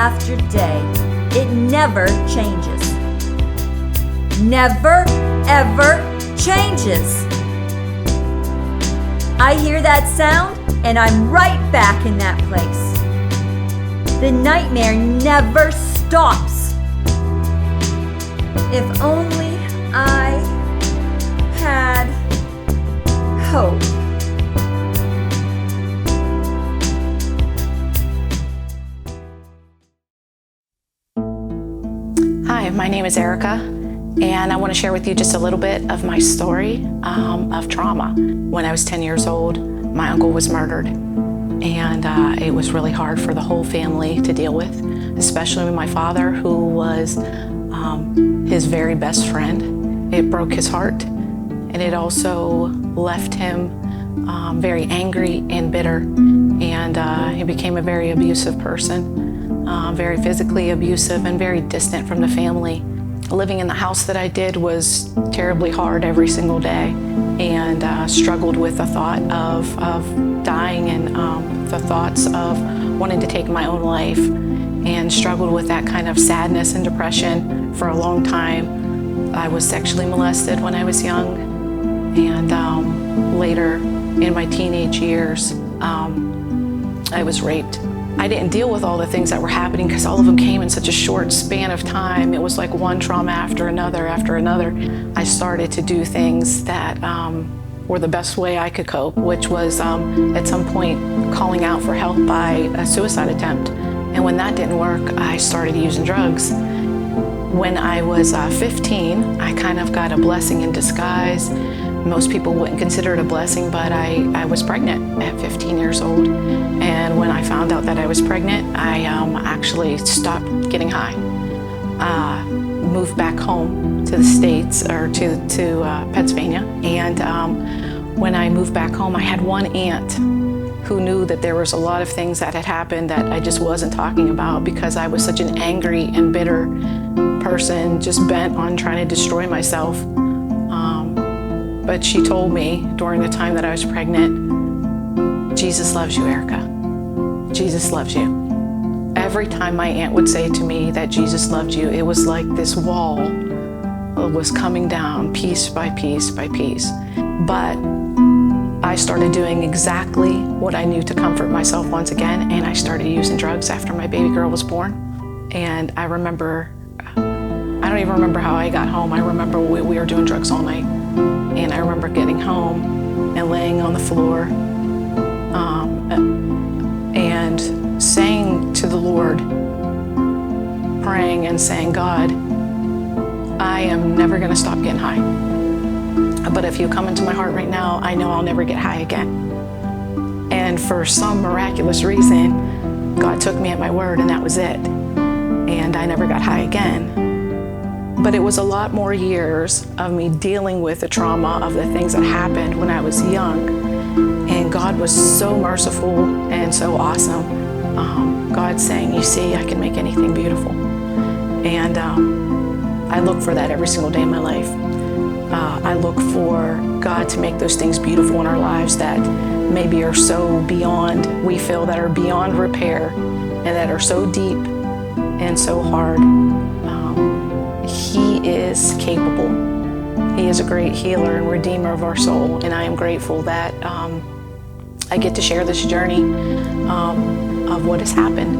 after day. It never changes. Never, ever changes. I hear that sound and I'm right back in that place. The nightmare never stops. If only I had hope. Hi, my name is Erica, and I want to share with you just a little bit of my story of trauma. When I was 10 years old, my uncle was murdered, and it was really hard for the whole family to deal with, especially with my father, who was his very best friend. It broke his heart, and it also left him very angry and bitter, and he became a very abusive person. Very physically abusive and very distant from the family. Living in the house that I did was terribly hard every single day, and struggled with the thought of dying, and the thoughts of wanting to take my own life, and struggled with that kind of sadness and depression for a long time. I was sexually molested when I was young, and later in my teenage years, I was raped. I didn't deal with all the things that were happening because all of them came in such a short span of time. It was like one trauma after another after another. I started to do things that were the best way I could cope, which was at some point calling out for help by a suicide attempt. And when that didn't work, I started using drugs. When I was 15, I kind of got a blessing in disguise. Most people wouldn't consider it a blessing, but I was pregnant at 15 years old. And when I found out that I was pregnant, I actually stopped getting high. Moved back home to the States, or to Pennsylvania. And when I moved back home, I had one aunt who knew that there was a lot of things that had happened that I just wasn't talking about, because I was such an angry and bitter person, just bent on trying to destroy myself. But she told me during the time that I was pregnant, Jesus loves you, Erica. Jesus loves you. Every time my aunt would say to me that Jesus loved you, it was like this wall was coming down piece by piece by piece. But I started doing exactly what I knew to comfort myself once again, and I started using drugs after my baby girl was born. And I remember, I don't even remember how I got home. I remember we were doing drugs all night. And I remember getting home and laying on the floor and saying to the Lord, praying and saying, God, I am never going to stop getting high. But if you come into my heart right now, I know I'll never get high again. And for some miraculous reason, God took me at my word, and that was it. And I never got high again. But it was a lot more years of me dealing with the trauma of the things that happened when I was young. And God was so merciful and so awesome. God saying, you see, I can make anything beautiful. And I look for that every single day in my life. I look for God to make those things beautiful in our lives that maybe are so beyond, we feel that are beyond repair, and that are so deep and so hard. He is capable. He is a great healer and redeemer of our soul, and I am grateful that I get to share this journey of what has happened.